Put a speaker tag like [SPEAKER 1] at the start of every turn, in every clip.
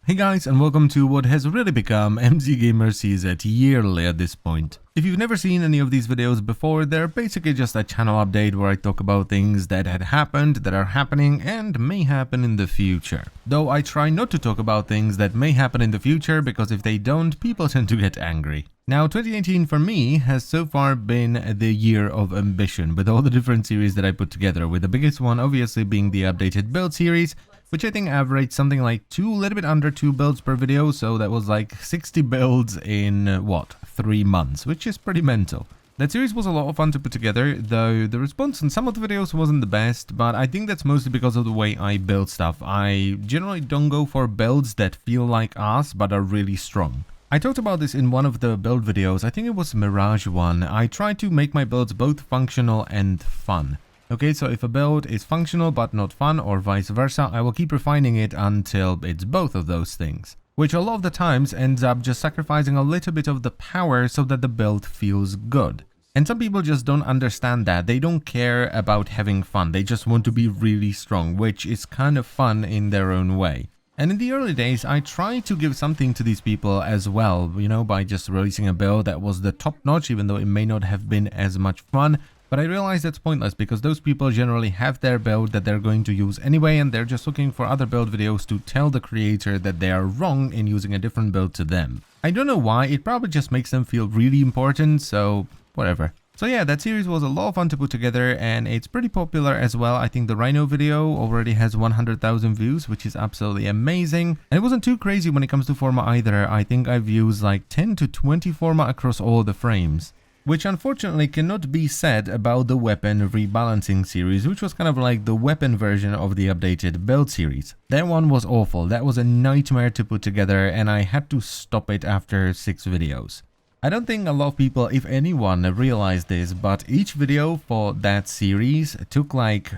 [SPEAKER 1] Hey guys, and welcome to what has really become MCGamerCZ yearly at this point. If you've never seen any of these videos before, they're basically just a channel update where I talk about things that had happened, that are happening, and may happen in the future. Though I try not to talk about things that may happen in the future, because if they don't, people tend to get angry. Now, 2018 for me has so far been the year of ambition, with all the different series that I put together, with the biggest one obviously being the updated build series, which I think averaged something like a little bit under 2 builds per video, so that was like 60 builds in, 3 months, which is pretty mental. That series was a lot of fun to put together, though the response in some of the videos wasn't the best, but I think that's mostly because of the way I build stuff. I generally don't go for builds that feel like ass, but are really strong. I talked about this in one of the build videos, I think it was Mirage one. I try to make my builds both functional and fun. Okay, so if a build is functional but not fun, or vice versa, I will keep refining it until it's both of those things. Which a lot of the times ends up just sacrificing a little bit of the power so that the build feels good. And some people just don't understand that. They don't care about having fun, they just want to be really strong, which is kind of fun in their own way. And in the early days, I tried to give something to these people as well, you know, by just releasing a build that was the top notch, even though it may not have been as much fun. But I realized that's pointless because those people generally have their build that they're going to use anyway, and they're just looking for other build videos to tell the creator that they are wrong in using a different build to them. I don't know why, it probably just makes them feel really important, so whatever. So yeah, that series was a lot of fun to put together, and it's pretty popular as well. I think the Rhino video already has 100,000 views, which is absolutely amazing. And it wasn't too crazy when it comes to forma either. I think I've used like 10 to 20 forma across all the frames. Which unfortunately cannot be said about the weapon rebalancing series, which was kind of like the weapon version of the updated build series. That one was awful, that was a nightmare to put together, and I had to stop it after 6 videos. I don't think a lot of people, if anyone, realized this, but each video for that series took like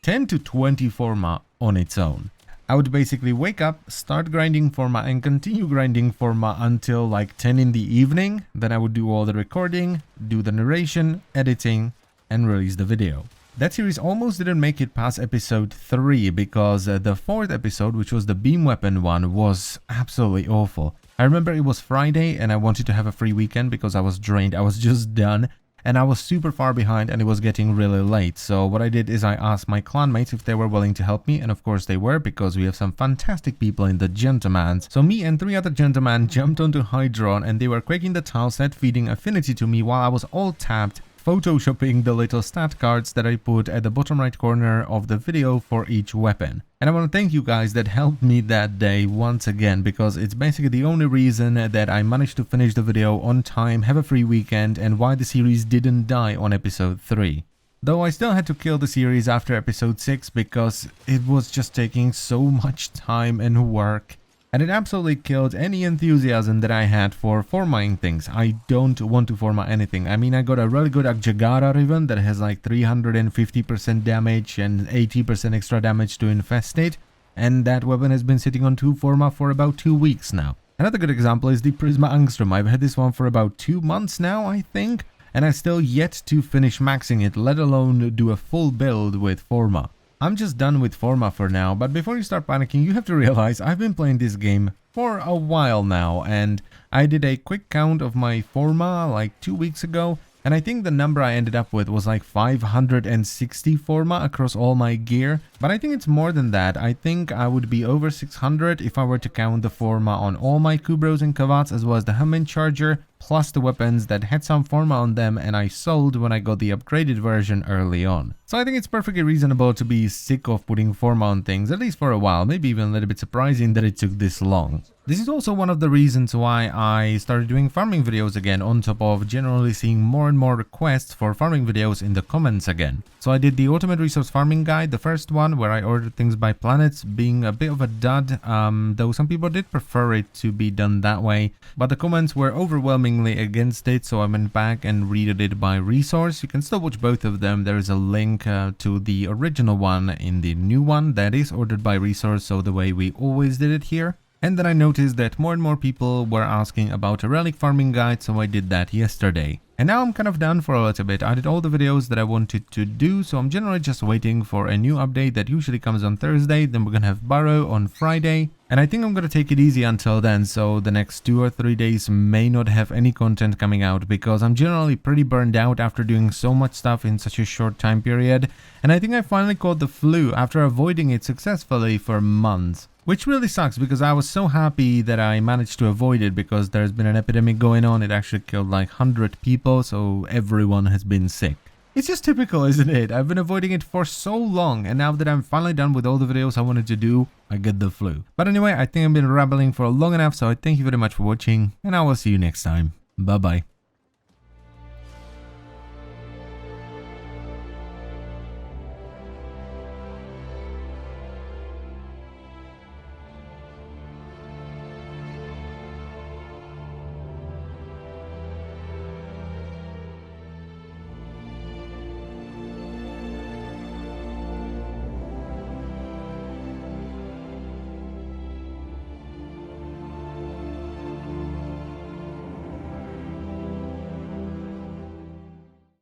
[SPEAKER 1] 10 to 20 forma on its own. I would basically wake up, start grinding forma, and continue grinding forma until like 10 in the evening. Then I would do all the recording, do the narration, editing, and release the video. That series almost didn't make it past episode 3 because the 4th episode, which was the beam weapon one, was absolutely awful. I remember it was Friday and I wanted to have a free weekend because I was drained, I was just done. And I was super far behind and it was getting really late. So what I did is I asked my clanmates if they were willing to help me, and of course they were, because we have some fantastic people in the Gentlemans. So me and 3 other gentlemen jumped onto Hydron and they were quaking the tileset, feeding affinity to me while I was all tapped, photoshopping the little stat cards that I put at the bottom right corner of the video for each weapon. And I want to thank you guys that helped me that day once again, because it's basically the only reason that I managed to finish the video on time, have a free weekend, and why the series didn't die on episode 3. Though I still had to kill the series after episode 6 because it was just taking so much time and work. And it absolutely killed any enthusiasm that I had for formaing things. I don't want to forma anything. I mean, I got a really good Akjagara Riven that has like 350% damage and 80% extra damage to infestate. And that weapon has been sitting on 2 forma for about 2 weeks now. Another good example is the Prisma Angstrom. I've had this one for about 2 months now, I think. And I've still yet to finish maxing it, let alone do a full build with forma. I'm just done with forma for now, but before you start panicking, you have to realize I've been playing this game for a while now, and I did a quick count of my forma like 2 weeks ago, and I think the number I ended up with was like 560 forma across all my gear, but I think it's more than that. I think I would be over 600 if I were to count the forma on all my Kubros and Kavats, as well as the Helmet Charger, plus the weapons that had some forma on them and I sold when I got the upgraded version early on. So I think it's perfectly reasonable to be sick of putting forma on things, at least for a while, maybe even a little bit surprising that it took this long. This is also one of the reasons why I started doing farming videos again, on top of generally seeing more and more requests for farming videos in the comments again. So I did the Ultimate Resource Farming Guide, the first one, where I ordered things by planets, being a bit of a dud, though some people did prefer it to be done that way, but the comments were overwhelmingly against it, so I went back and redid it by resource. You can still watch both of them. There is a link to the original one in the new one that is ordered by resource, so the way we always did it here. And then I noticed that more and more people were asking about a relic farming guide, so I did that yesterday. And now I'm kind of done for a little bit. I did all the videos that I wanted to do, so I'm generally just waiting for a new update that usually comes on Thursday. Then we're gonna have Burrow on Friday. And I think I'm gonna take it easy until then, so the next 2 or 3 days may not have any content coming out because I'm generally pretty burned out after doing so much stuff in such a short time period. And I think I finally caught the flu after avoiding it successfully for months. Which really sucks because I was so happy that I managed to avoid it because there's been an epidemic going on. It actually killed like 100 people, so everyone has been sick. It's just typical, isn't it? I've been avoiding it for so long, and now that I'm finally done with all the videos I wanted to do, I get the flu. But anyway, I think I've been rambling for long enough, so I thank you very much for watching, and I will see you next time. Bye bye.